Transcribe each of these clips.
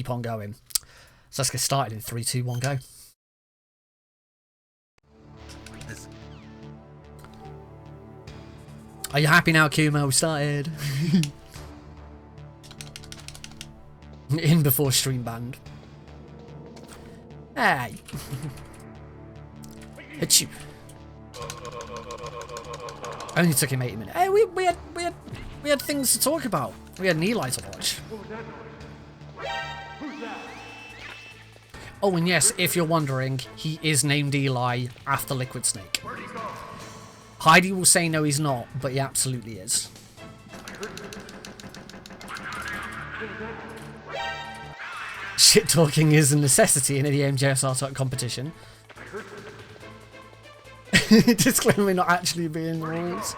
keep on going. So let's get started in 3, 2, 1, go. Are you happy now, Kuma? We started. In before stream banned. Hey. Hit you. Only took him 80 minutes. Hey, we had things to talk about. We had an Eli to watch. Oh, and yes, if you're wondering, he is named Eli after Liquid Snake. Heidi will say no, he's not, but he absolutely is. Shit talking is a necessity in any MJSR type competition. Disclaimer not actually being rules.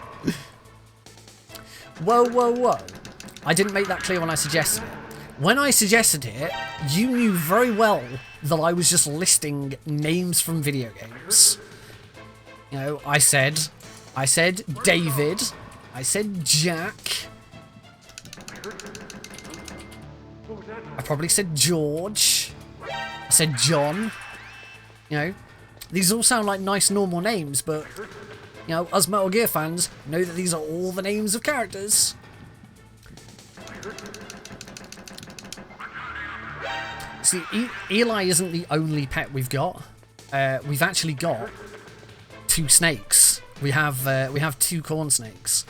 Whoa, whoa, whoa. I didn't make that clear when I suggested it. When I suggested it, you knew very well that I was just listing names from video games. You know, I said David, I said Jack, I probably said George, I said John. You know, these all sound like nice normal names, but you know, us Metal Gear fans know that these are all the names of characters. See, Eli isn't the only pet we've got. We've actually got 2 snakes. We have 2 corn snakes.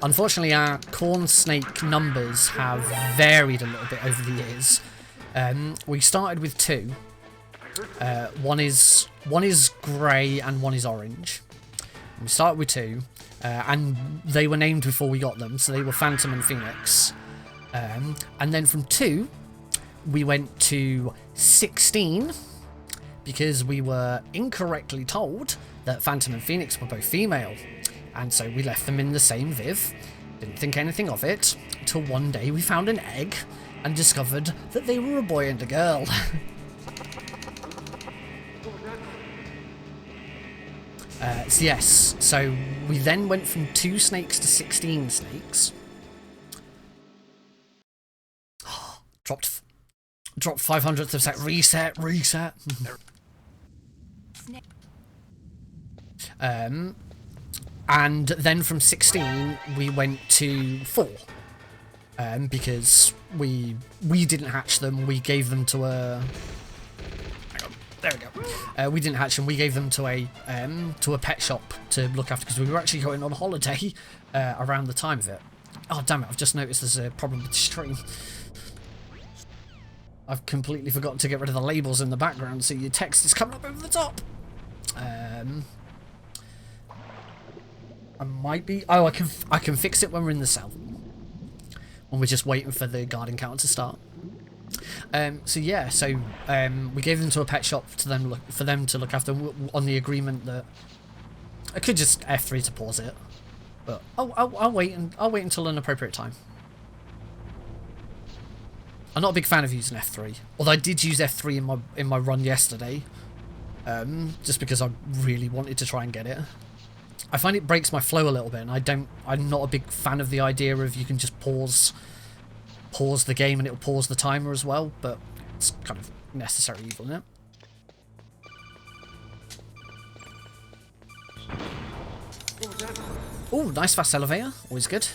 Unfortunately, our corn snake numbers have varied a little bit over the years. We started with 2. One is grey and one is orange. We started with 2, and they were named before we got them, so they were Phantom and Phoenix. And then from 2, we went to 16 because we were incorrectly told that Phantom and Phoenix were both female, and so we left them in the same Viv. Didn't think anything of it until one day we found an egg and discovered that they were a boy and a girl. So yes, so we then went from 2 snakes to 16 snakes. Dropped 500th of a sec. Reset. And then from 16 we went to 4. Because we didn't hatch them. We gave them to a. There we go. We didn't hatch them. We gave them to a pet shop to look after because we were actually going on holiday around the time of it. Oh damn it! I've just noticed there's a problem with the stream. I've completely forgotten to get rid of the labels in the background, so your text is coming up over the top. I might be. Oh, I can fix it when we're in the cell. When we're just waiting for the guard encounter to start. So yeah, we gave them to a pet shop for them to look after them on the agreement that I could just F3 to pause it, but I'll wait until an appropriate time. I'm not a big fan of using F3, although I did use F3 in my run yesterday, just because I really wanted to try and get it. I find it breaks my flow a little bit, and I'm not a big fan of the idea of you can just pause the game and it'll pause the timer as well, but it's kind of necessary evil, isn't it? Oh, nice fast elevator, always good.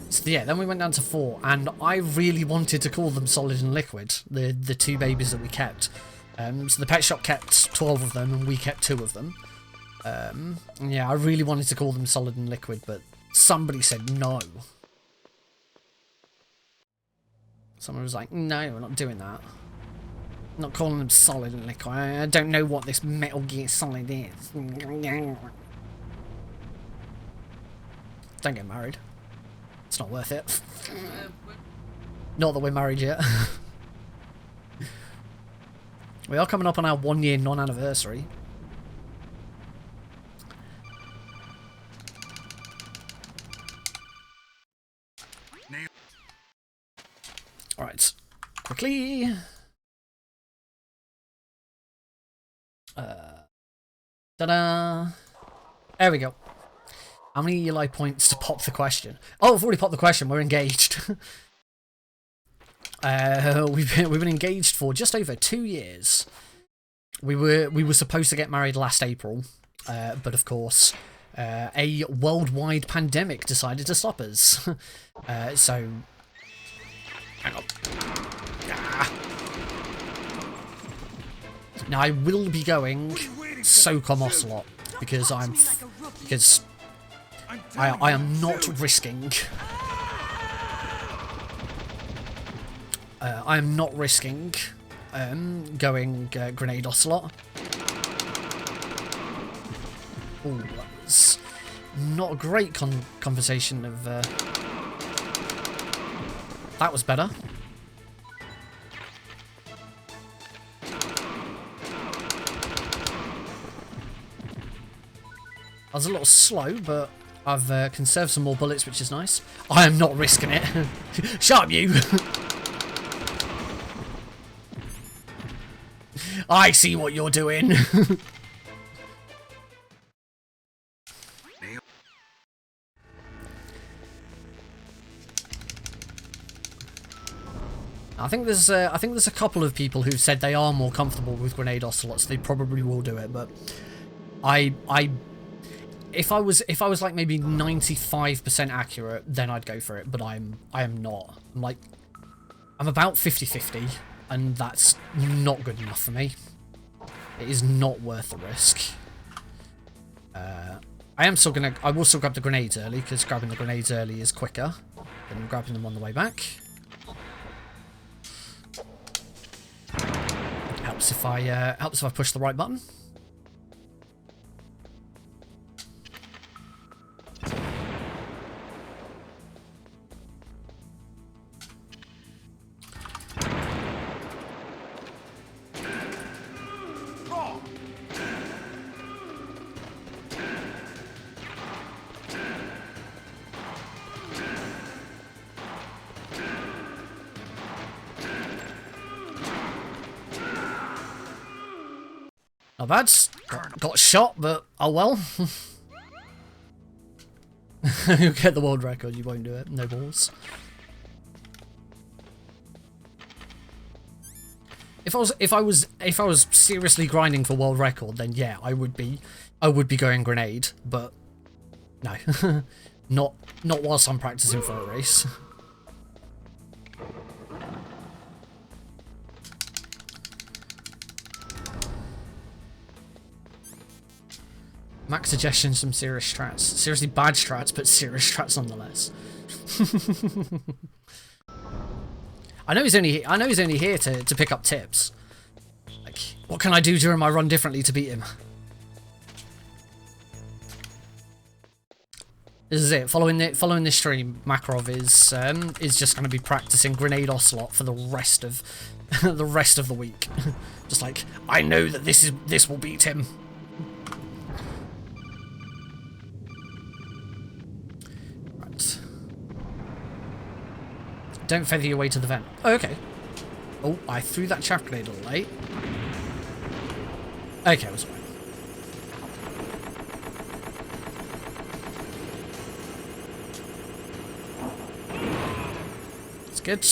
So yeah, then we went down to 4, and I really wanted to call them Solid and Liquid, the 2 babies that we kept. So the pet shop kept 12 of them, and we kept 2 of them. Yeah, I really wanted to call them Solid and Liquid, but somebody said no. Someone was like, no, we're not doing that. I'm not calling them Solid and Liquid. I don't know what this Metal Gear Solid is. Don't get married. It's not worth it. Not that we're married yet. We are coming up on our 1-year non-anniversary. Alright. Quickly. Ta-da! There we go. How many Eli points to pop the question? Oh, I've already popped the question. We're engaged. We've been engaged for just over 2 years. We were supposed to get married last April, but of course, a worldwide pandemic decided to stop us. So, hang on. Ah. Now I will be going SOCOM Ocelot because I am not risking. I am not risking going Grenade Ocelot. Oh, that's not a great conversation of... That was better. I was a little slow, but I've conserved some more bullets, which is nice. I am not risking it. Shut up, you! I see what you're doing. I think there's a couple of people who've said they are more comfortable with Grenade Ocelots. They probably will do it, but if I was like maybe 95% accurate, then I'd go for it. But I am not. I'm about 50-50, and that's not good enough for me. It is not worth the risk. I will still grab the grenades early, because grabbing the grenades early is quicker than grabbing them on the way back. Helps if I push the right button. Not bad. Got shot, but oh well. You'll get the world record, you won't do it. No balls. If I was seriously grinding for world record, then yeah, I would be going grenade, but no. not whilst I'm practicing for a race. Max suggestions, some serious strats. Seriously bad strats, but serious strats nonetheless. I know he's only here to pick up tips. Like, what can I do during my run differently to beat him? This is it. Following this stream, Makarov is just going to be practicing Grenade Ocelot for the rest of the week. Just like, I know that this will beat him. Don't feather your way to the vent. Oh, okay. Oh, I threw that chaff grenade a little late. Okay, I was right. That's good.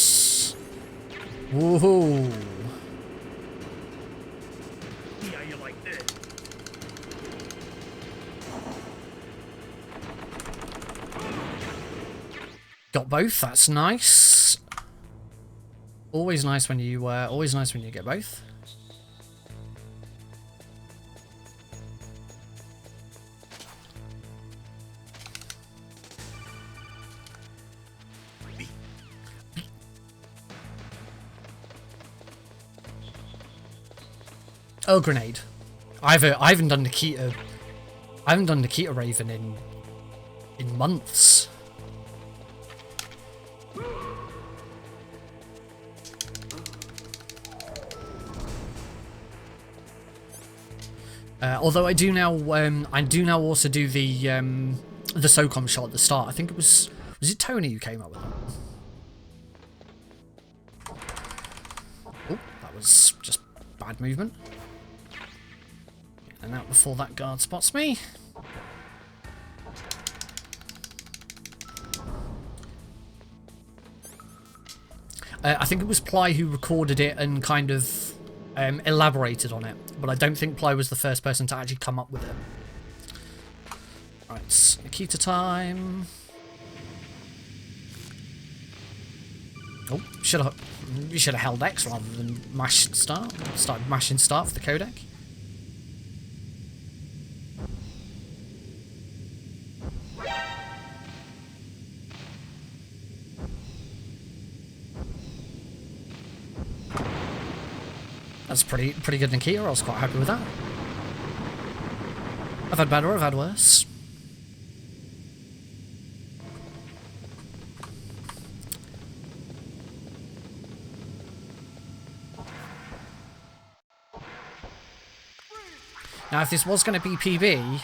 Woohoo! Yeah, you like this. Got both. That's nice. Always nice when you get both. Oh, grenade! I haven't done Nikita. I haven't done Nikita Raven in months. Although I do now also do the SOCOM shot at the start. I think it was it Tony who came up with it? Oh, that was just bad movement. And out before that guard spots me. I think it was Ply who recorded it and kind of elaborated on it, but I don't think Ply was the first person to actually come up with it. Right, Nikita time. Oh, you should have held X rather than mashed start. Started mashing start for the codec. That's pretty good, Nikita. I was quite happy with that. I've had better, I've had worse. Now, if this was going to be PB,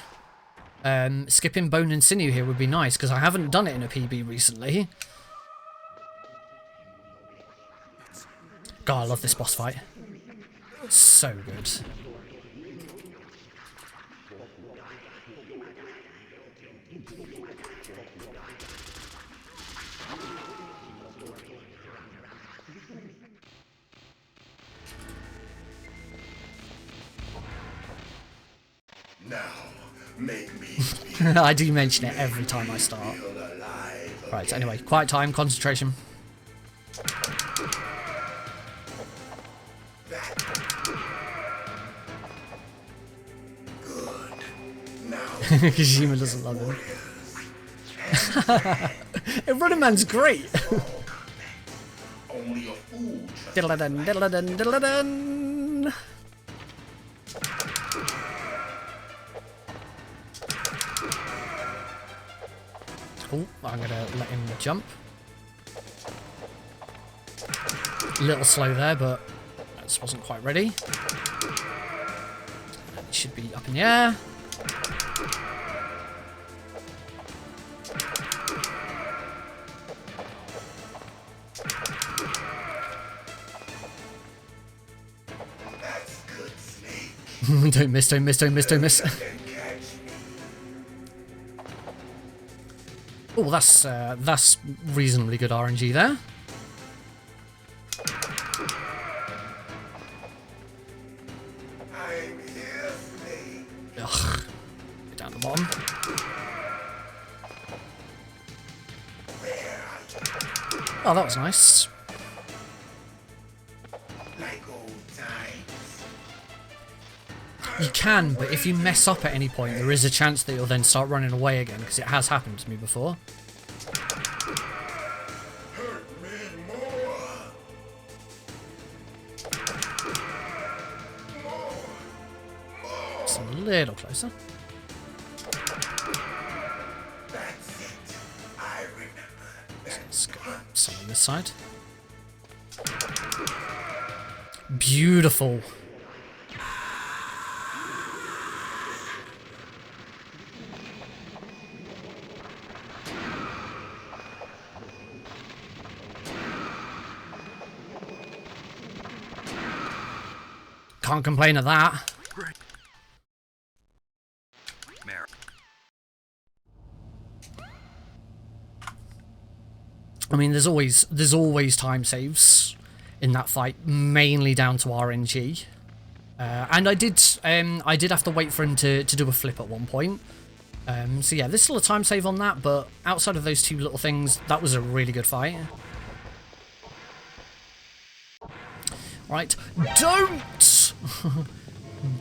skipping Bone and Sinew here would be nice, because I haven't done it in a PB recently. God, I love this boss fight. So good. Now, make me I do mention it every time I start. Right, anyway, quiet time, concentration. Kojima doesn't love him. Running Man's great. Only a fool. Diddle-a-dun, diddle-a-dun, diddle-a-dun. Oh, I'm gonna let him jump. A little slow there, but I just wasn't quite ready. He should be up in the air. That's good, Snake. Don't miss, don't miss, don't miss, don't miss. Oh, that's reasonably good RNG there. I'm here, Snake. Ugh. Get down the bottom. Oh, that was nice. Like old times. You can, but if you mess up at any point, there is a chance that you'll then start running away again, because it has happened to me before. Hurt me more. Just a little closer. That's it. I remember. Let's go some on this side. Beautiful. Can't complain of that. I mean, there's always time saves in that fight, mainly down to RNG. And I did have to wait for him to do a flip at one point. So yeah, there's still a time save on that, but outside of those two little things, that was a really good fight. Right,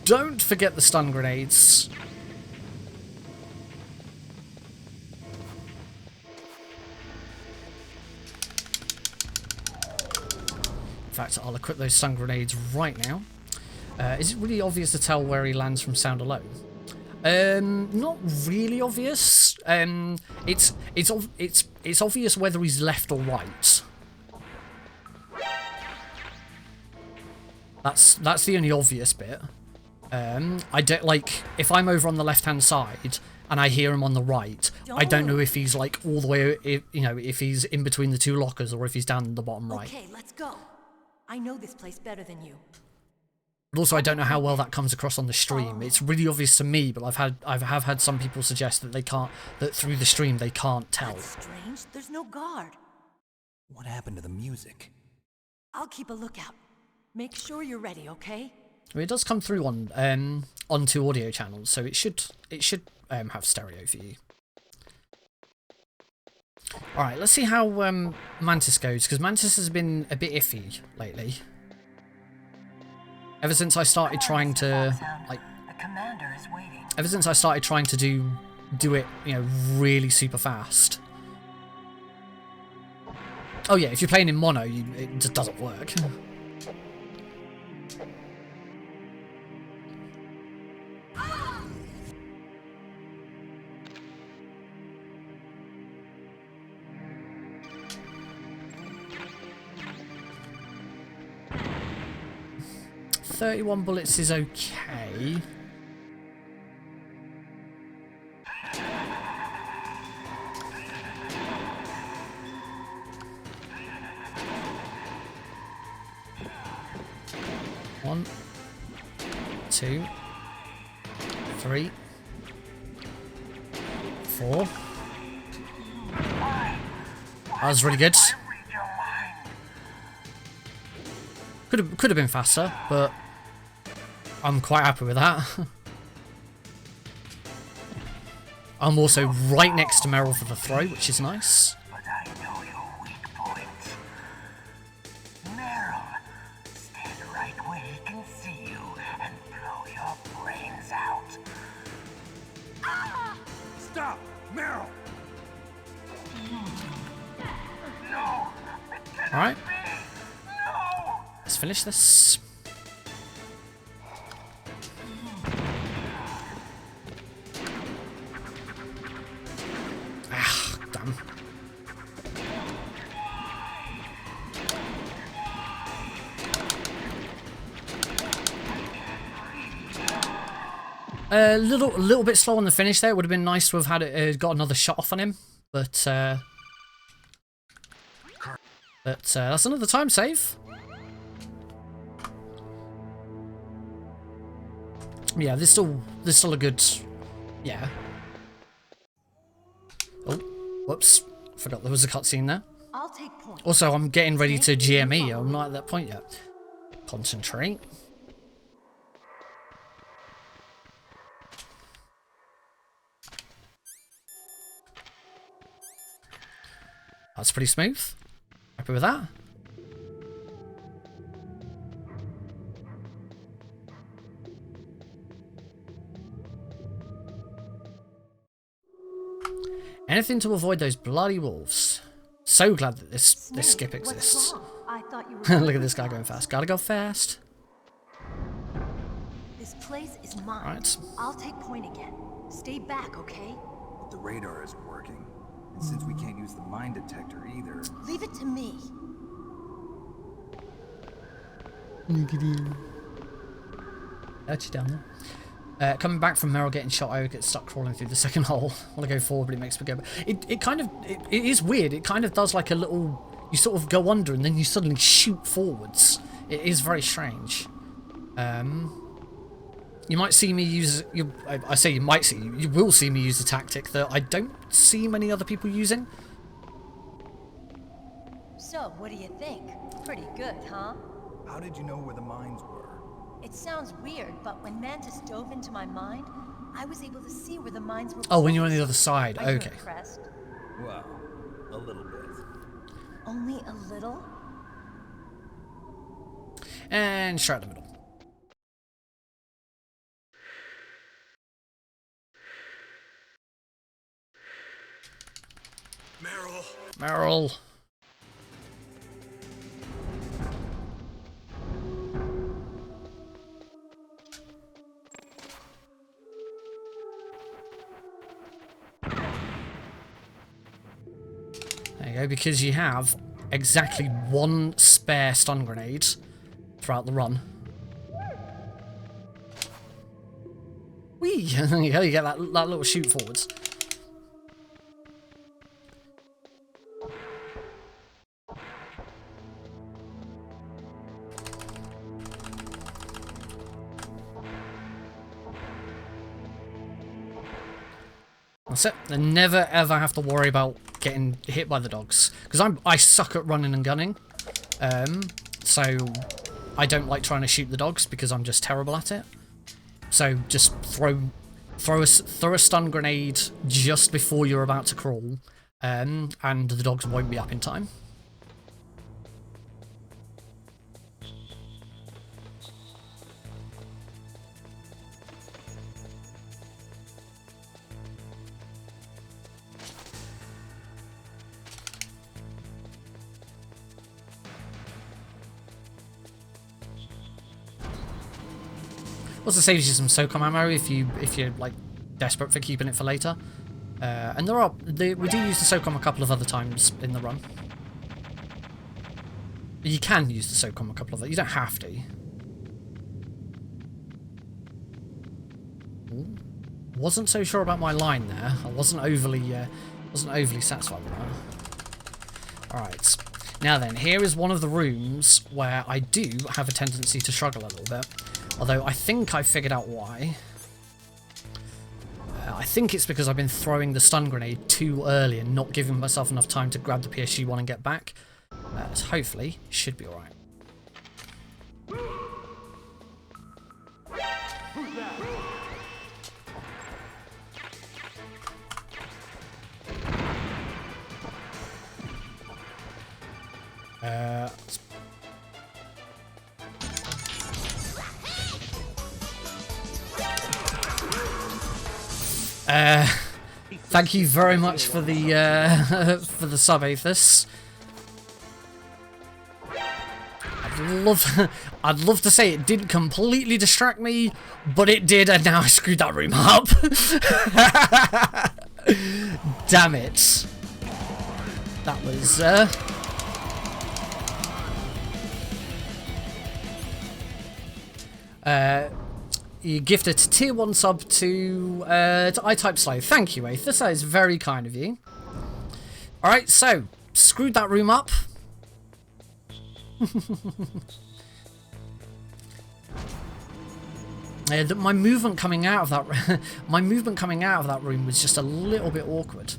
don't forget the stun grenades. In fact, I'll equip those stun grenades right now. Is it really obvious to tell where he lands from sound alone? Not really obvious. It's obvious whether he's left or right. That's the only obvious bit. I don't like if I'm over on the left-hand side and I hear him on the right. I don't know if he's like all the way, if he's in between the two lockers or if he's down the bottom right. Okay, let's go. I know this place better than you. But also, I don't know how well that comes across on the stream. It's really obvious to me, but I have had some people suggest that that through the stream they can't tell. That's strange. There's no guard. What happened to the music? I'll keep a lookout. Make sure you're ready, okay? Well, it does come through on 2 audio channels, so it should have stereo for you. All right, let's see how Mantis goes, because Mantis has been a bit iffy lately. Ever since I started trying to The commander is waiting. ever since I started trying to do it, you know, really super fast. Oh yeah, if you're playing in mono, it just doesn't work. .31 bullets is okay. One, 2, 3, 4. That was really good. Could have been faster, but I'm quite happy with that. I'm also right next to Meryl for the throw, which is nice. But I know your weak point. Meryl, stand right where he can see you and blow your brains out. Stop! Meryl! No! Alright, No! let's finish this. Ah, damn. A little bit slow on the finish there. It would have been nice to have had it, got another shot off on him, but that's another time save. Yeah, there's still a good, yeah. Oh, whoops! Forgot there was a cutscene there. I'll take point. Also, I'm getting ready to GME. I'm not at that point yet. Concentrate. That's pretty smooth. Happy with that. Anything to avoid those bloody wolves. So glad that this skip exists. What's wrong? I thought you were. Look at this guy going fast. Gotta go fast. This place is mine. Right. I'll take point again. Stay back, okay? The radar isn't working. And since we can't use the mine detector either... Leave it to me. Hurt you down there. Coming back from Meryl getting shot, I get stuck crawling through the second hole. I want to go forward, but it makes me go back. It is weird. It kind of does like a little... You sort of go under and then you suddenly shoot forwards. It is very strange. You might see me use... I say you might see. You will see me use a tactic that I don't see many other people using. So, what do you think? Pretty good, huh? How did you know where the mines were? It sounds weird, but when Mantis dove into my mind, I was able to see where the mines were. Oh, when you're on the other side. Are you Okay. impressed? Well, a little bit. Only a little? And straight in the middle. Meryl! Meryl. There you go, because you have exactly 1 spare stun grenade throughout the run. Whee! There you go, you get that little shoot forwards. That's it. I never ever have to worry about getting hit by the dogs, because I suck at running and gunning. so I don't like trying to shoot the dogs because I'm just terrible at it. So just throw a stun grenade just before you're about to crawl, and the dogs won't be up in time. Also saves you some SOCOM ammo if you're like desperate for keeping it for later. And we do use the SOCOM a couple of other times in the run. You can use the SOCOM a couple of. You don't have to. Ooh. Wasn't so sure about my line there. I wasn't overly satisfied with that. All right. Now then, here is one of the rooms where I do have a tendency to struggle a little bit. Although I think I figured out why. I think it's because I've been throwing the stun grenade too early and not giving myself enough time to grab the PSG-1 and get back. So hopefully, should be alright. Thank you very much for the sub, Aethys. I'd love to say it didn't completely distract me, but it did, and now I screwed that room up. Damn it. That was you gifted a tier 1 sub to I-Type Slow. Thank you, Aethys. That is very kind of you. Alright, so, screwed that room up. My movement coming out of that room was just a little bit awkward.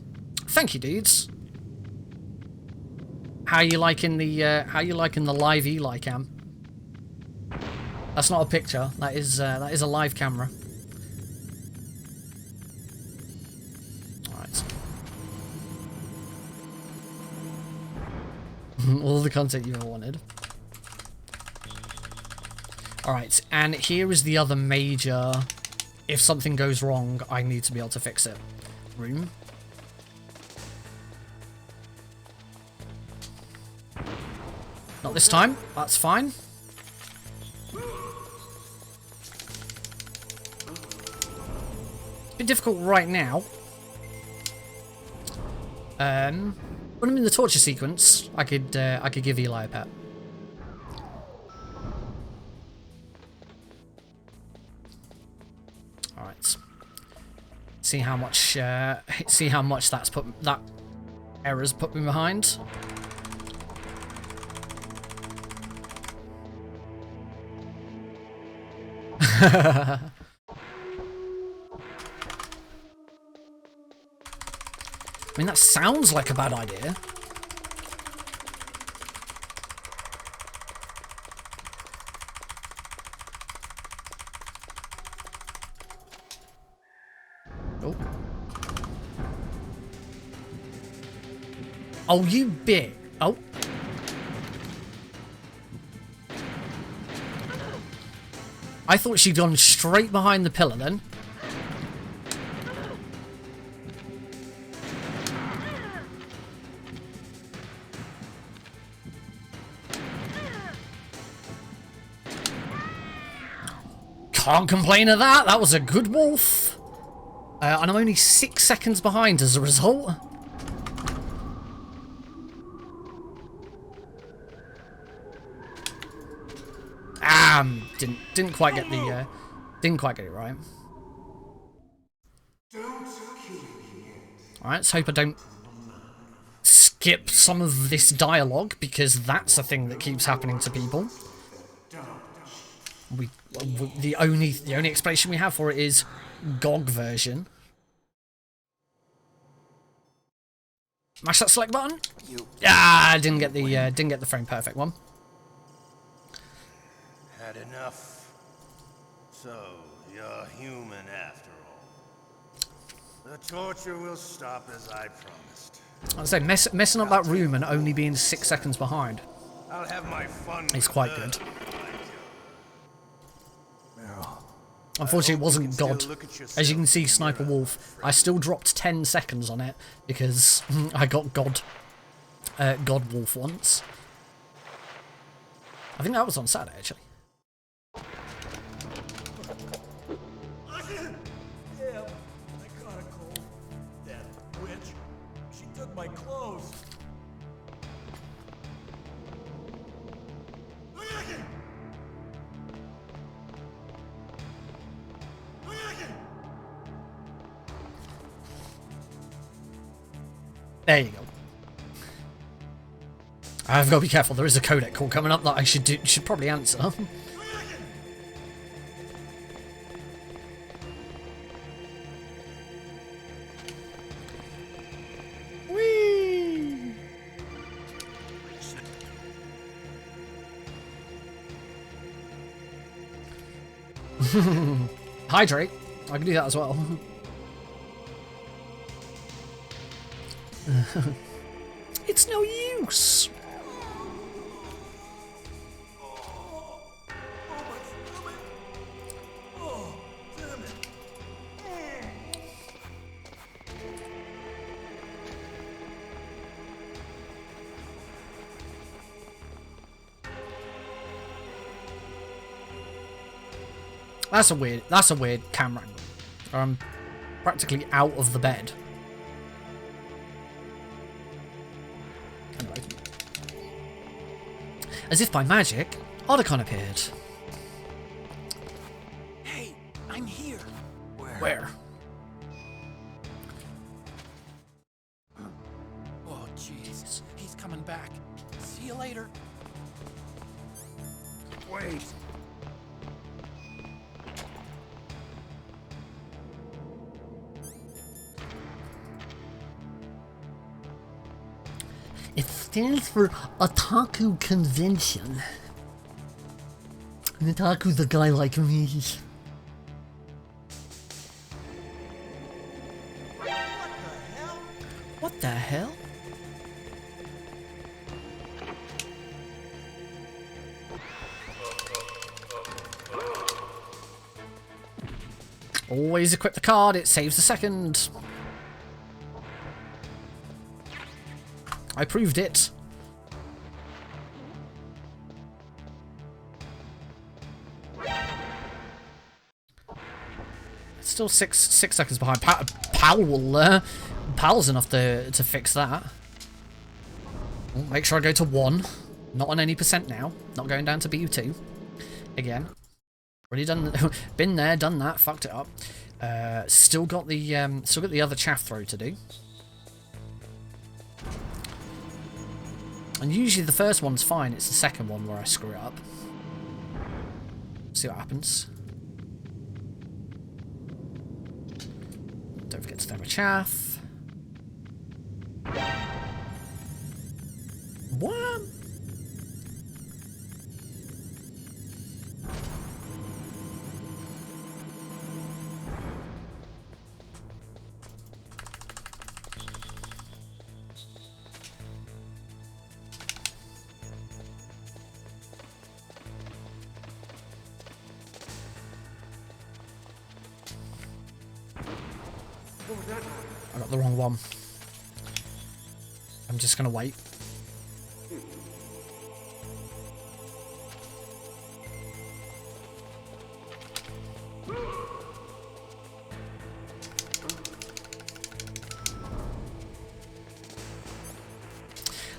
Thank you, dudes. How you liking the live Eli cam? That's not a picture. That is a live camera. All right. All the content you ever wanted. All right, and here is the other major. If something goes wrong, I need to be able to fix it. Room. Not this time. That's fine. Bit difficult right now. When I'm in the torture sequence, I could give Eli a pet. All right. See how much that error's put me behind. I mean, that sounds like a bad idea. Oh. Oh, you bit. Oh. I thought she'd gone straight behind the pillar then. Can't complain of that. That was a good wolf. And I'm only 6 seconds behind as a result. Didn't quite get the didn't quite get it right. All right, let's hope I don't skip some of this dialogue, because that's a thing that keeps happening to people. The only explanation we have for it is GOG version. Mash that select button. Ah, didn't get the frame perfect one. had enough. So, you're human after all. The torture will stop as I promised. I'd say messing up that room and only being 6 seconds behind I'll have my fun. is quite good. Meryl. Unfortunately, it wasn't God. look at yourself As you can see, in the Sniper mirror, Wolf, I still dropped 10 seconds on it because I got God Wolf once. I think that was on Saturday, actually. Yeah, I caught a cold. That witch. She took my clothes. There you go. I've got to be careful. There is a codec call coming up that I should probably answer. Whee! Hydrate. I can do that as well. It's no use. Oh, damn it. That's a weird camera angle. I'm practically out of the bed. Anyway. As if by magic, Otacon appeared. Hey, I'm here. Where? Oh, jeez. He's coming back. See you later. Wait. It stands for Otaku Convention. An otaku's a guy like me. What the hell? Always equip the card, it saves a second. I proved it. Still six seconds behind. Pal's enough to fix that. Oh, make sure I go to 1. Not on any percent now. Not going down to BU2. Again. Already done. Been there, done that. Fucked it up. Still got the other chaff throw to do. And usually the first one's fine. It's the second one where I screw it up. See what happens. Don't forget to throw my chaff. What? I got the wrong one. I'm just gonna wait.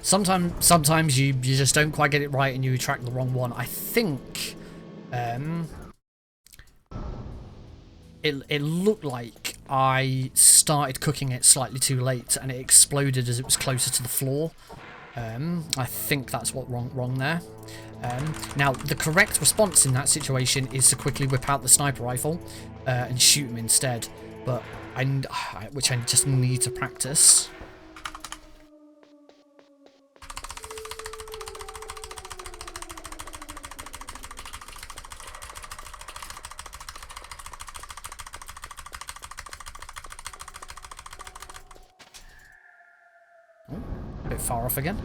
Sometimes you just don't quite get it right and you attract the wrong one. I think it looked like I started cooking it slightly too late and it exploded as it was closer to the floor. I think that's what wrong there. Now, the correct response in that situation is to quickly whip out the sniper rifle and shoot him instead, but which I just need to practice. far off again.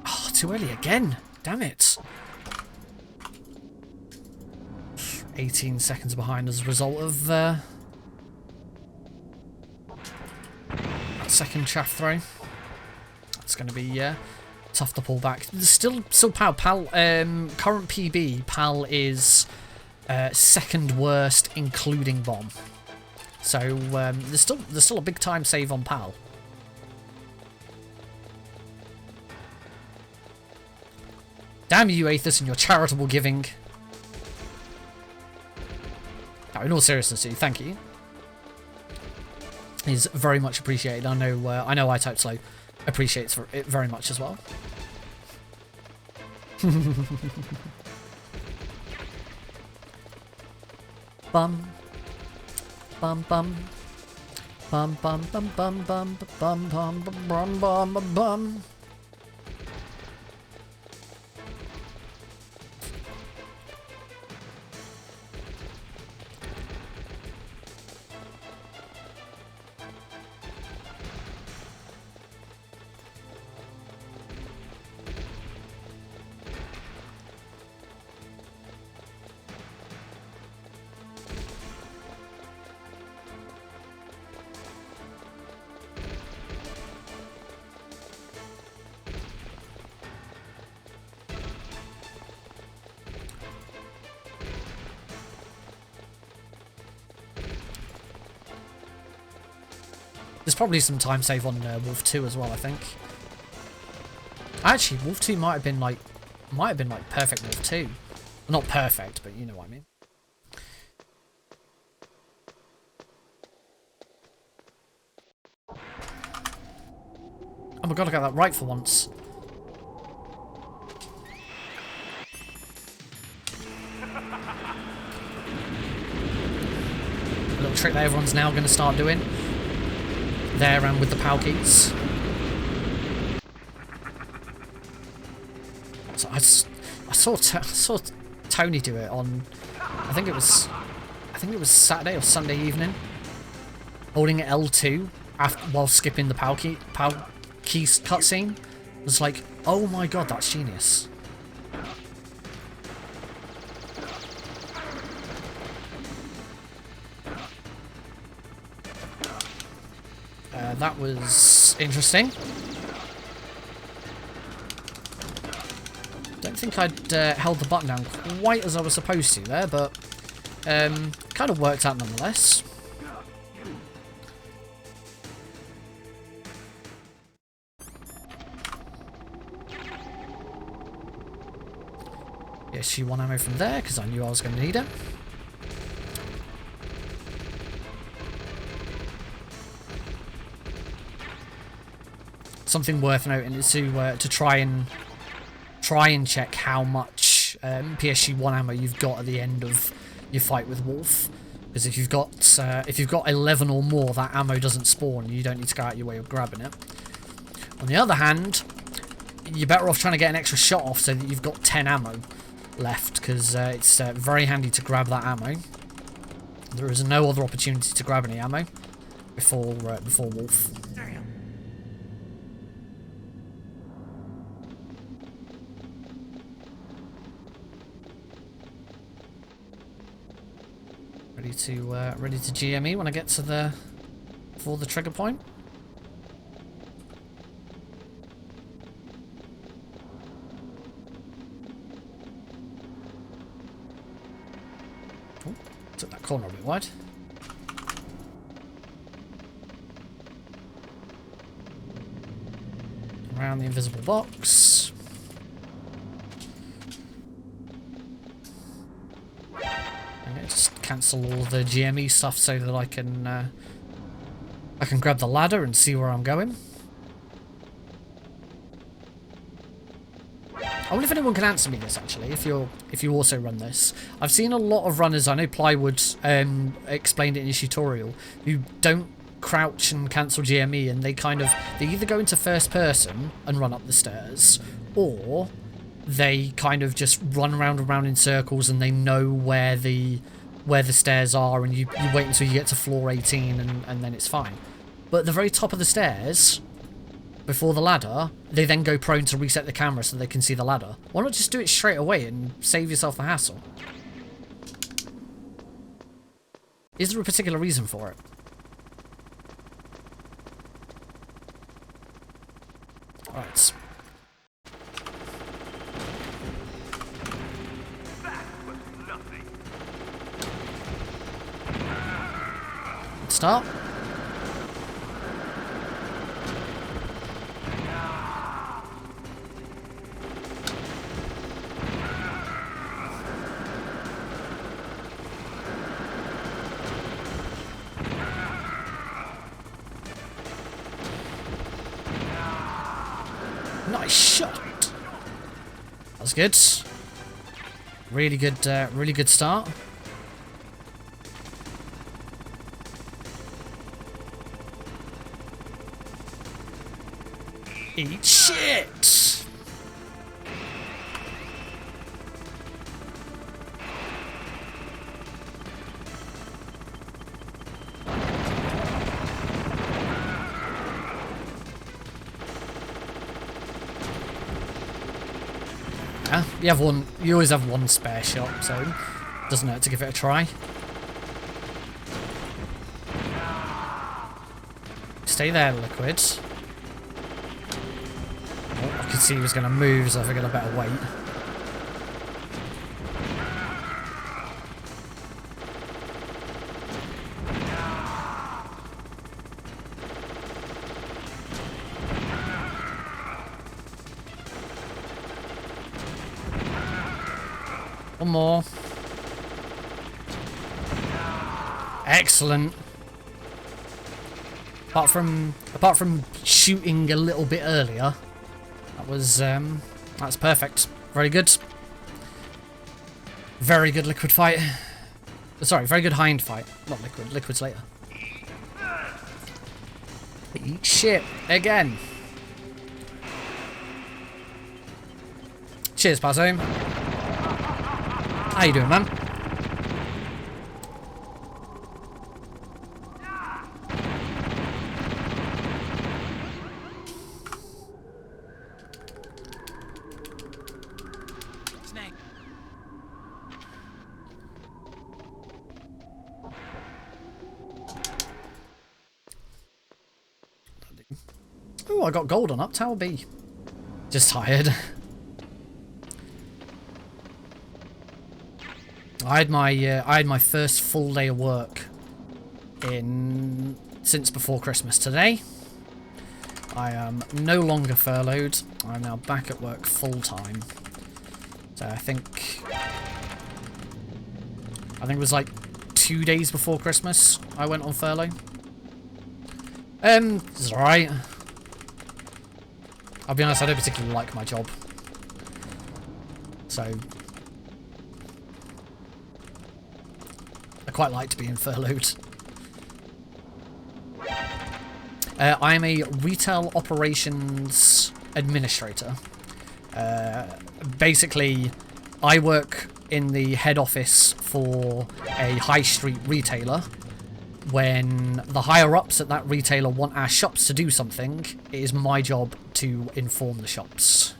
Oh, too early again. Damn it. 18 seconds behind as a result of that second chaff throw. That's going to be tough to pull back. There's still Pal. Current PB, Pal is second worst, including bomb. So there's still a big time save on Pal. Damn you, Aethys, and your charitable giving. No, in all seriousness, thank you. Is very much appreciated. I know I Type Slow appreciates it very much as well. Bum bum bum bum bum bum bum bum bum bum bum bum bum bum. There's probably some time save on Wolf 2 as well, I think. Actually, Wolf 2 might have been like perfect Wolf 2. Well, not perfect, but you know what I mean. Oh my god, I got that right for once. A little trick that everyone's now going to start doing. There and with the PAL keys. So I saw Tony do it on, I think it was Saturday or Sunday evening, holding L2 while skipping the PAL keys cutscene. It was like, oh my god, that's genius. That was interesting. Don't think I'd held the button down quite as I was supposed to there, but kind of worked out nonetheless. Yes, she won ammo from there because I knew I was going to need it. Something worth noting is to try and check how much PSG1 ammo you've got at the end of your fight with Wolf, because if you've got 11 or more, that ammo doesn't spawn. You don't need to go out your way of grabbing it. On the other hand, you're better off trying to get an extra shot off so that you've got 10 ammo left, because it's very handy to grab that ammo. There is no other opportunity to grab any ammo before Wolf. Ready to GME when I get to before the trigger point. Oh, took that corner a bit wide. Around the invisible box. Just cancel all the GME stuff so that I can grab the ladder and see where I'm going. I wonder if anyone can answer me this actually, if you also run this. I've seen a lot of runners, I know Plywood explained it in his tutorial, who don't crouch and cancel GME, and they either go into first person and run up the stairs, or they kind of just run around and around in circles and they know where the where the stairs are, and you wait until you get to floor 18 and then it's fine. But at the very top of the stairs, before the ladder, they then go prone to reset the camera so they can see the ladder. Why not just do it straight away and save yourself the hassle? Is there a particular reason for it? Alright. Start. Nice shot. That's good. Really good start. Eat shit! Yeah, you always have one spare shot, so it doesn't hurt to give it a try. Stay there, Liquid. Oh, I could see he was going to move, so I figured I better wait. One more. Excellent. Apart from shooting a little bit earlier, that's perfect. Very good. Very good Liquid fight. Sorry, very good Hind fight. Not Liquid. Liquid's later. Eat shit again. Cheers, Pazzo. How you doing, man? Oh, I got gold on up Tower B. Just tired. I had my first full day of work since before Christmas today. I am no longer furloughed. I'm now back at work full time. So I think it was like 2 days before Christmas I went on furlough. It's alright. I'll be honest, I don't particularly like my job. So I quite liked being furloughed. I am a retail operations administrator. Basically, I work in the head office for a high street retailer. When the higher-ups at that retailer want our shops to do something, it is my job to inform the shops.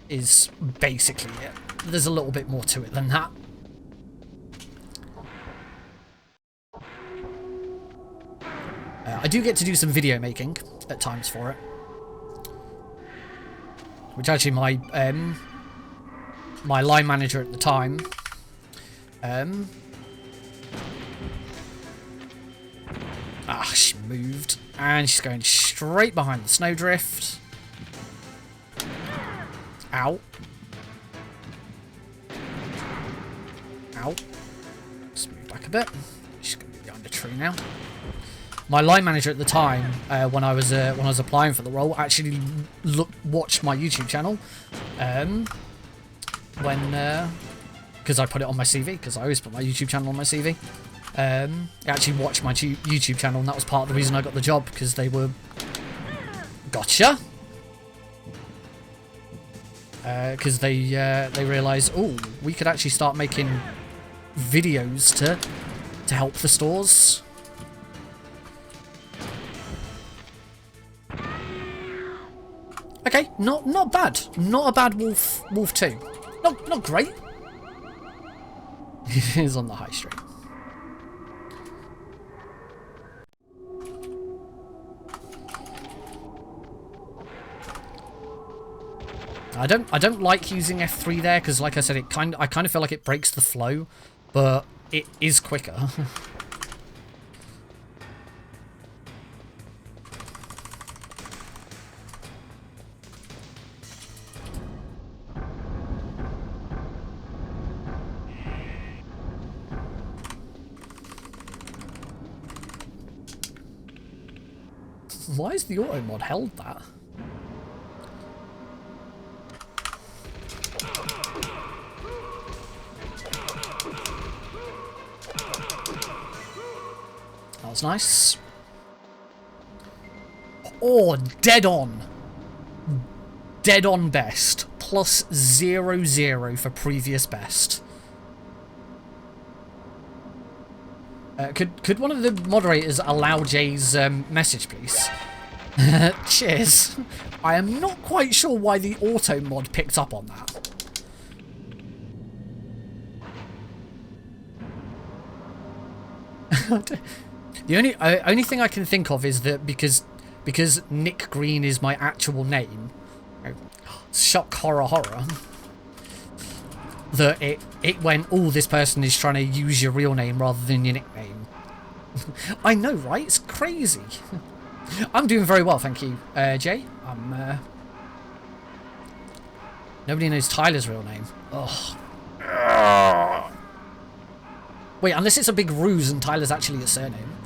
Is basically it. There's a little bit more to it than that. I do get to do some video making at times for it. Which actually my line manager at the time she moved. And she's going straight behind the snowdrift. Ow. Ow. Just move back a bit. She's going to be behind a tree now. My line manager at the time, when I was applying for the role, actually watched my YouTube channel. Because I put it on my CV, because I always put my YouTube channel on my CV. Actually watched my YouTube channel, and that was part of the reason I got the job, because they were... Gotcha! Because they realised, oh, we could actually start making videos to help the stores. Okay, not bad. Not a bad Wolf 2. Not great. He's on the high street. I don't like using F3 there because, like I said, I kind of feel like it breaks the flow, but it is quicker. Why is the auto mod held that? That was nice. Oh, dead on. Dead on best. Plus 0 for previous best. Could one of the moderators allow Jay's message, please? Cheers. I am not quite sure why the auto mod picked up on that. The only thing I can think of is that because Nick Green is my actual name, shock horror, that it went, oh, this person is trying to use your real name rather than your nickname. I know, right? It's crazy. I'm doing very well, thank you, Jay. Nobody knows Tyler's real name. Oh. Wait, unless it's a big ruse and Tyler's actually a surname.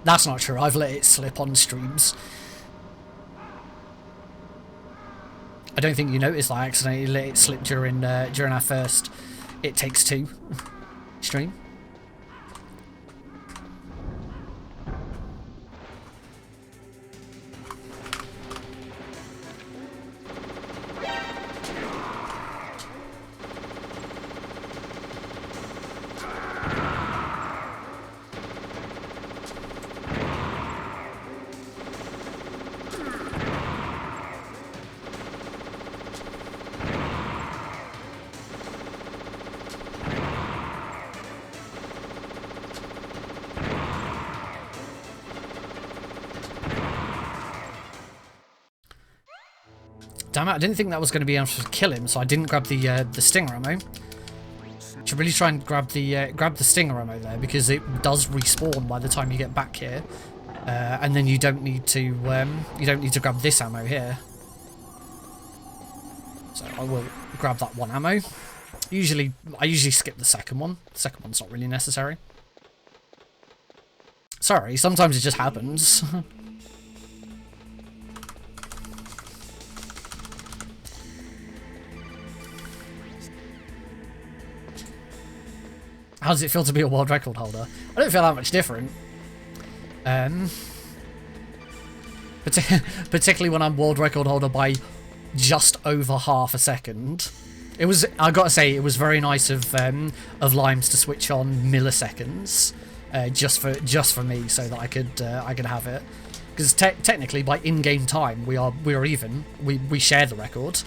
That's not true. I've let it slip on streams. I don't think you noticed that I accidentally let it slip during our first It Takes Two stream. Damn it, I didn't think that was going to be able to kill him, so I didn't grab the stinger ammo. Should really try and grab the stinger ammo there, because it does respawn by the time you get back here, and then you don't need to grab this ammo here. So I will grab that one ammo. I usually skip the second one. The second one's not really necessary. Sorry, sometimes it just happens. How does it feel to be a world record holder? I don't feel that much different. Particularly when I'm world record holder by just over half a second. It was, I gotta say, it was very nice of Limes to switch on milliseconds, just for me, so that I could have it. Because technically, by in-game time, we are even. We share the record.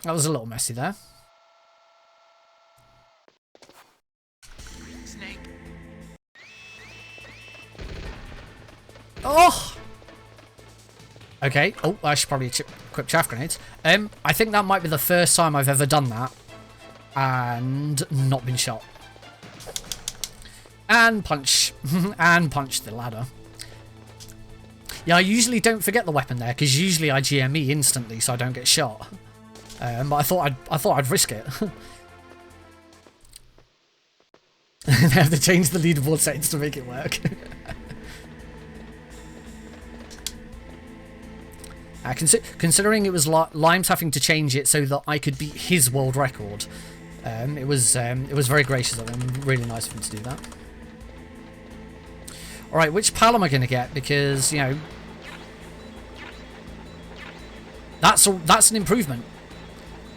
That was a little messy there. Snake. Oh! Okay. Oh, I should probably equip chaff grenades. I think that might be the first time I've ever done that and not been shot. And punch. And punch the ladder. Yeah, I usually don't forget the weapon there, because usually I GME instantly so I don't get shot. But I thought I'd risk it. They have to change the leaderboard settings to make it work. Considering it was Limes having to change it so that I could beat his world record, it was very gracious of him. Really nice of him to do that. All right, which pal am I going to get? Because you know, that's an improvement.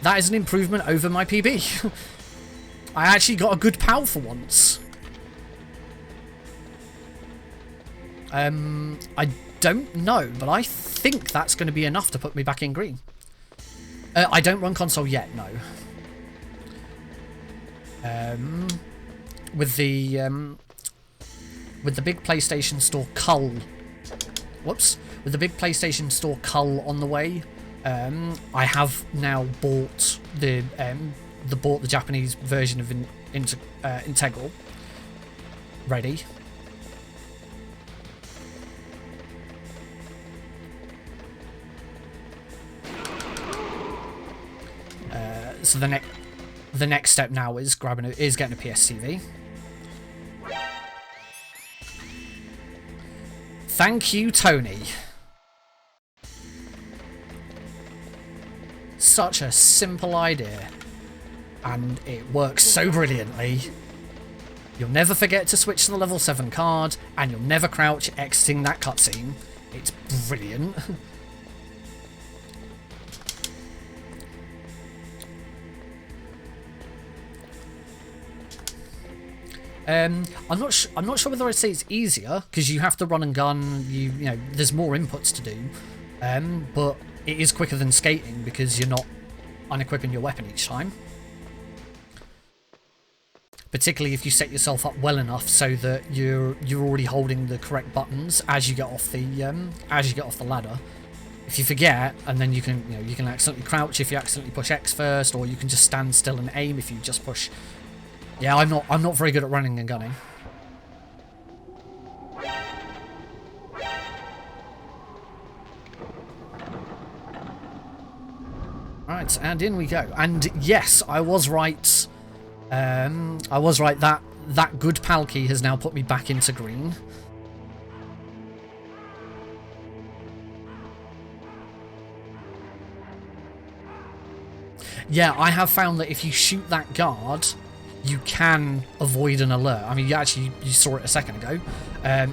That is an improvement over my PB. I actually got a good pal for once. I don't know, but I think that's going to be enough to put me back in green. I don't run console yet, no. With the big PlayStation Store cull, with the big PlayStation Store cull on the way, I have now bought the Japanese version of Integral ready. So the next step now is getting a PSTV. Thank you, Tony. Such a simple idea, and it works so brilliantly. You'll never forget to switch to the level 7 card, and you'll never crouch exiting that cutscene. It's brilliant. I'm not sure whether I'd say it's easier, because you have to run and gun. You know, there's more inputs to do. But it is quicker than skating because you're not unequipping your weapon each time. Particularly if you set yourself up well enough so that you're already holding the correct buttons as you get off the ladder. If you forget, and then you can accidentally crouch if you accidentally push X first, or you can just stand still and aim if you just push. Yeah, I'm not very good at running and gunning. Right, and in we go. And yes, I was right. That good pal key has now put me back into green. Yeah, I have found that if you shoot that guard, you can avoid an alert. I mean, you saw it a second ago.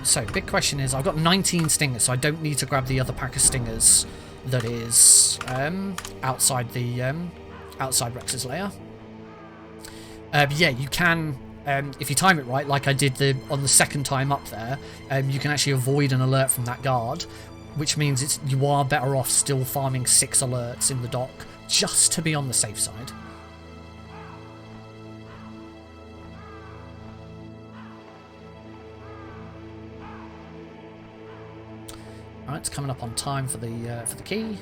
So, big question is, I've got 19 stingers, so I don't need to grab the other pack of stingers that is outside Rex's lair. But yeah, you can, if you time it right, like I did on the second time up there, you can actually avoid an alert from that guard, which means you are better off still farming 6 alerts in the dock just to be on the safe side. Alright, it's coming up on time for the key.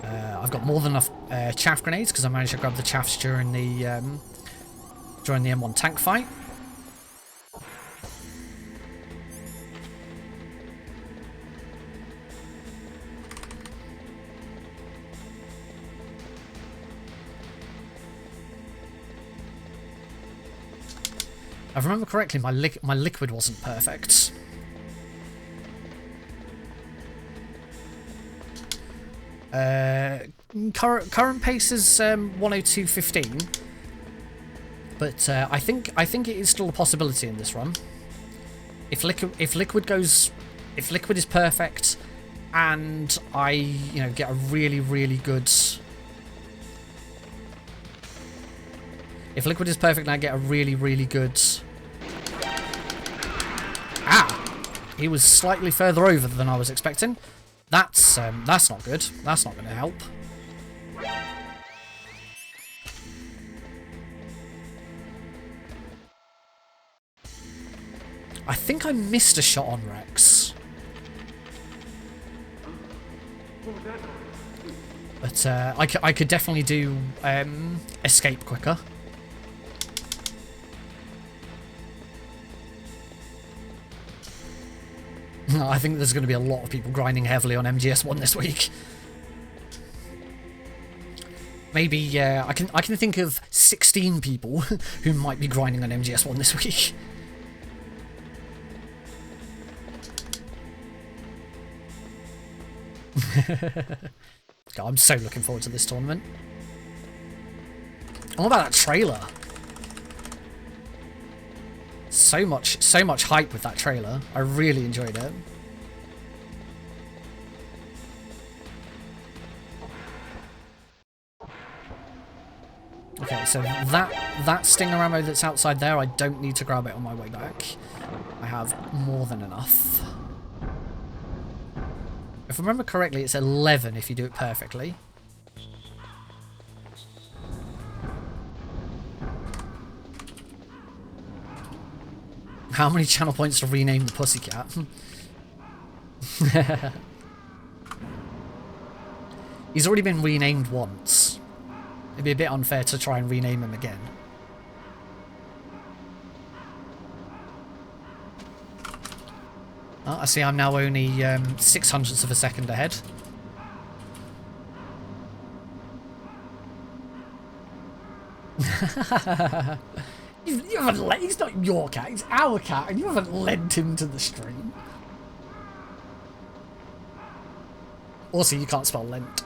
I've got more than enough chaff grenades because I managed to grab the chaffs during the M1 tank fight. If I remember correctly, my liquid wasn't perfect. Current pace is 102.15, but I think it is still a possibility in this run. If liquid is perfect, and I get a really good. If liquid is perfect and I get a really good... Ah! He was slightly further over than I was expecting. That's not good. That's not going to help. I think I missed a shot on Rex. But I could definitely do escape quicker. I think there's going to be a lot of people grinding heavily on MGS1 this week. Maybe I can think of 16 people who might be grinding on MGS1 this week. God, I'm so looking forward to this tournament. What about that trailer? So much hype with that trailer. I really enjoyed it. Okay, so that stinger ammo that's outside there, I don't need to grab it on my way back. I have more than enough. If I remember correctly, it's 11 if you do it perfectly. How many channel points to rename the pussycat? He's already been renamed once. It'd be a bit unfair to try and rename him again. Oh, I see I'm now only 0.06 of a second ahead. You haven't let, he's not your cat, he's our cat, and you haven't lent him to the stream. Also, you can't spell lent.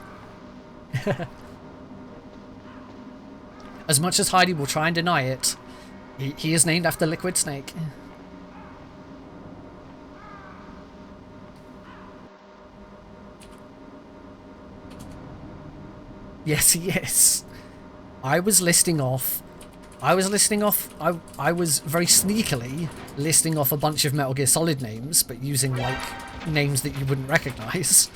As much as Heidi will try and deny it, he is named after Liquid Snake. Yes, he is. I was very sneakily listing off a bunch of Metal Gear Solid names, but using, like, names that you wouldn't recognise.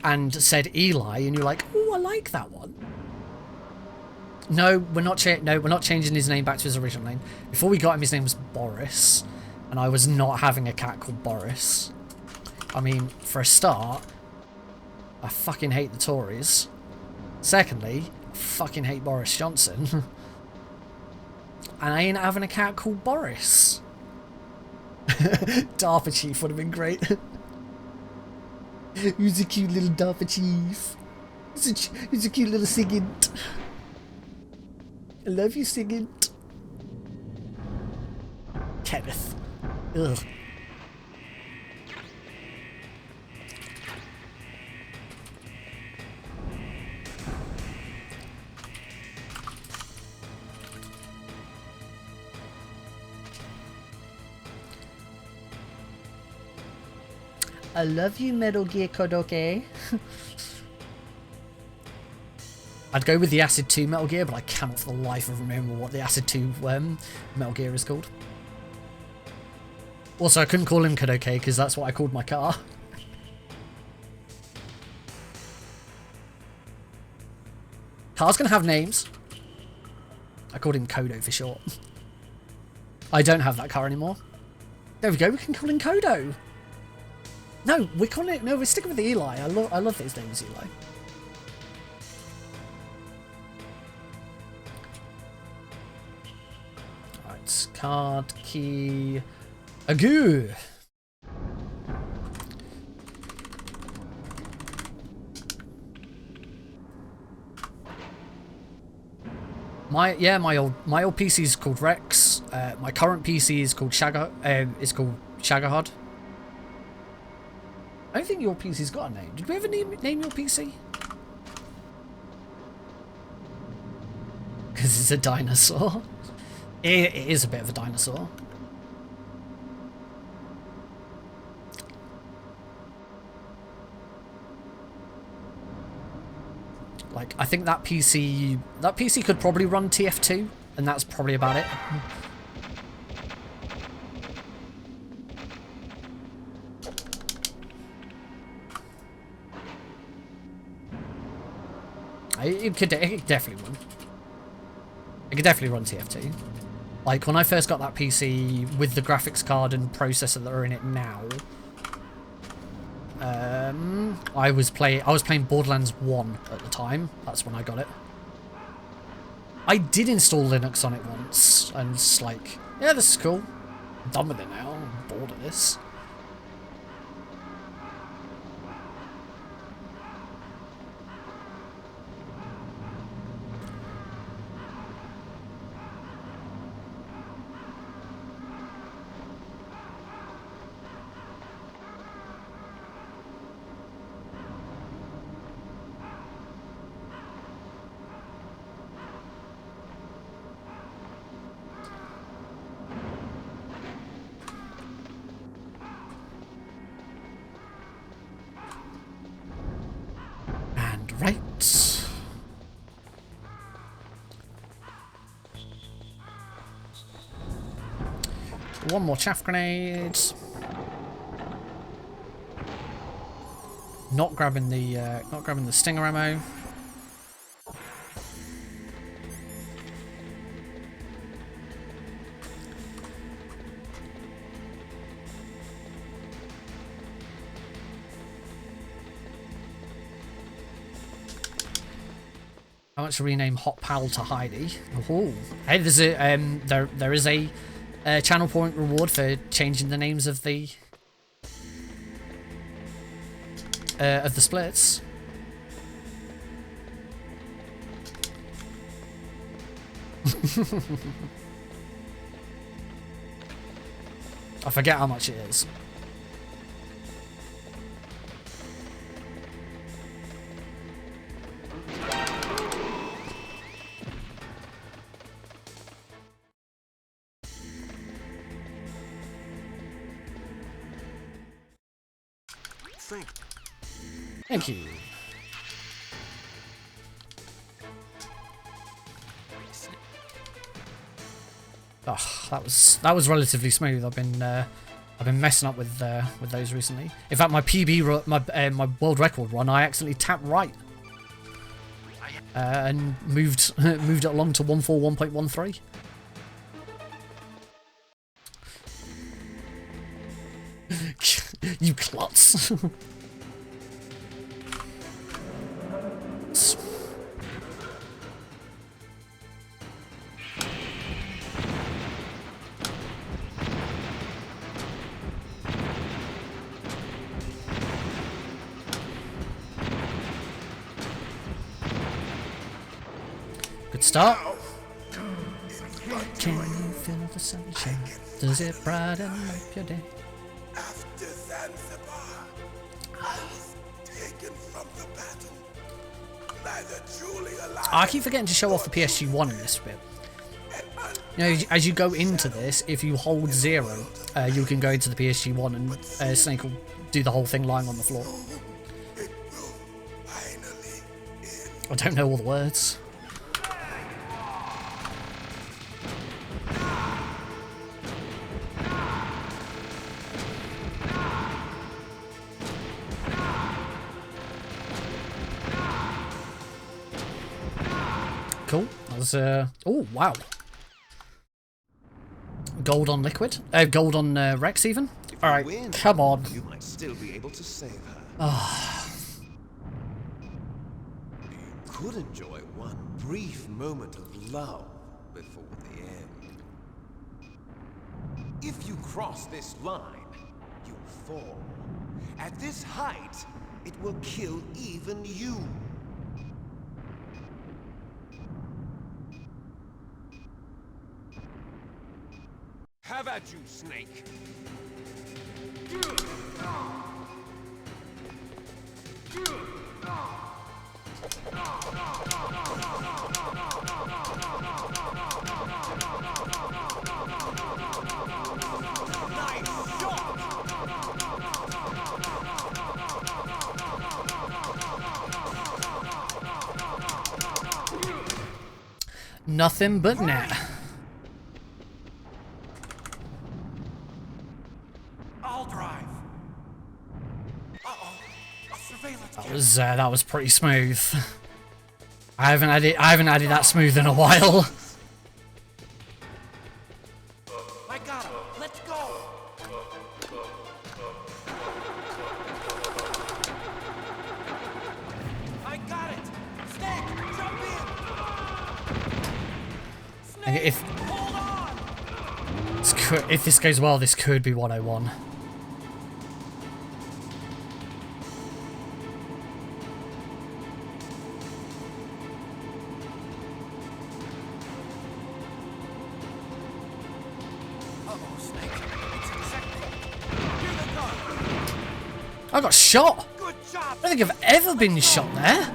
And said Eli, and you're like, oh, I like that one. No, we're not changing his name back to his original name. Before we got him, his name was Boris, and I was not having a cat called Boris. I mean, for a start, I fucking hate the Tories. Secondly, I fucking hate Boris Johnson. And I ain't having a cat called Boris. DARPA Chief would have been great. Who's a cute little DARPA Chief? Who's a cute little Sigint? I love you, Sigint. Kenneth. Ugh. I love you, Metal Gear Kodoke. I'd go with the Acid 2 Metal Gear, but I cannot for the life of remember what the Acid 2 Metal Gear is called. Also, I couldn't call him Kodoke because that's what I called my car. Cars can have names. I called him Kodo for short. I don't have that car anymore. There we go, we can call him Kodo. No, we're calling it. No, we're sticking with the Eli. I love that his name is Eli. Alright, card key. Agoo. My old PC is called Rex. My current PC is called Shagahod. I don't think your PC's got a name. Did we ever name your PC? Because it's a dinosaur. It is a bit of a dinosaur. Like, I think that PC could probably run TF2, and that's probably about it. It could definitely run. It could definitely run TF2. Like, when I first got that PC with the graphics card and processor that are in it now, I was playing Borderlands 1 at the time. That's when I got it. I did install Linux on it once, and it's like, yeah, this is cool. I'm done with it now. I'm bored of this. Right. One more chaff grenade. Not grabbing the stinger ammo. I want to rename Hot Pal to Heidi. Oh, hey, there's a there is a channel point reward for changing the names of the splits. I forget how much it is. Thank you. Oh, that was relatively smooth. I've been messing up with those recently. In fact, my PB my world record run, I accidentally tapped right and moved it along to 141.13. You klutz. Good start. Can you feel the sunshine? Does it brighten up your day? After Zanzibar, I was taken from the battle. Neither truly alive. I keep forgetting to show off the PSG1 in this bit. You know, as you go into this, if you hold 0, you can go into the PSG1 and Snake will do the whole thing lying on the floor. I don't know all the words. Cool. That was oh wow. Gold on liquid. Gold on Rex even. All right, come on. You might still be able to save her. You could enjoy one brief moment of love before the end. If you cross this line, you'll fall. At this height, it will kill even you. Have at you, Snake. Nothing but net. I'll drive. Uh-oh. A surveillance That was pretty smooth. I haven't had it that smooth in a while. I got him. Let's go. I got it. Snake, jump in. And Snake, hold on. if this goes well, this could be 101. Uh-oh, Snake. It's infected. Here they come. I got shot. Good job. I don't think I've ever been shot there.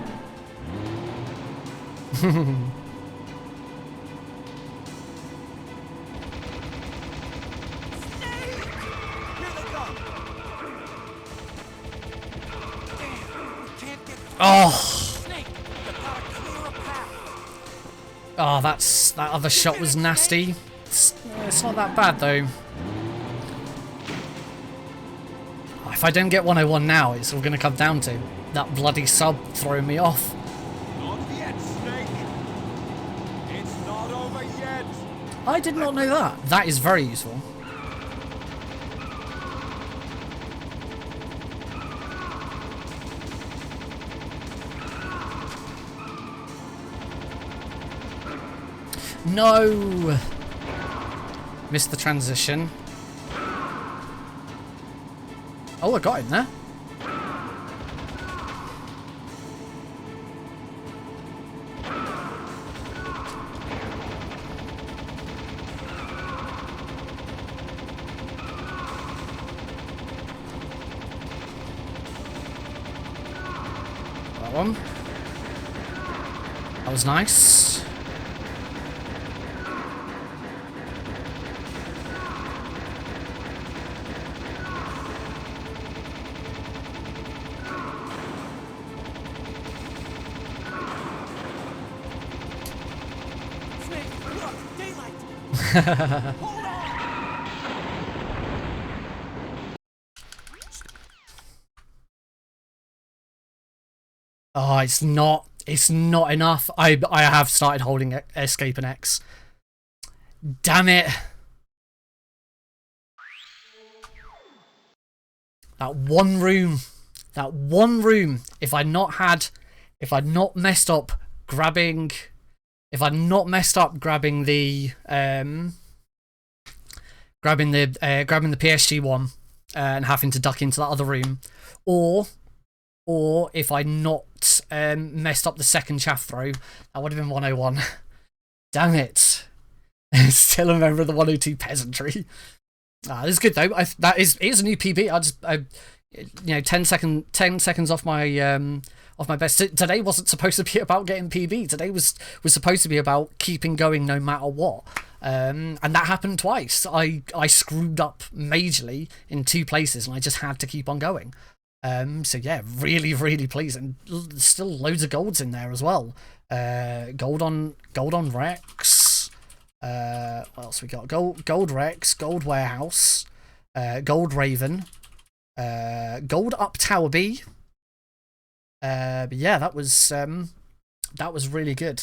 Here they come. Damn, we can't get Oh, Snake. Oh, that other shot was nasty. It's not that bad though. If I don't get 101 now, it's all going to come down to that bloody sub throwing me off. Not yet, Snake. It's not over yet. I did not know that. That is very useful. No! Missed the transition. Oh, I got him there. That one. That was nice. Oh, it's not enough. I have started holding escape and X. Damn it. That one room, if I'd not messed up grabbing the grabbing the PSG one and having to duck into that other room, or if I'd not messed up the second chaff throw, that would have been 101. Damn it. Still a member of the 102 peasantry. This is good though. It is a new PB. You know, 10 seconds off my best. Today wasn't supposed to be about getting PB. Today was supposed to be about keeping going no matter what. And that happened twice. I screwed up majorly in 2 places, and I just had to keep on going. So yeah, really, really pleased, and still loads of golds in there as well. Gold on Rex. What else we got? Gold Rex, gold Warehouse, gold Raven, gold Up Tower B. But yeah, that was really good.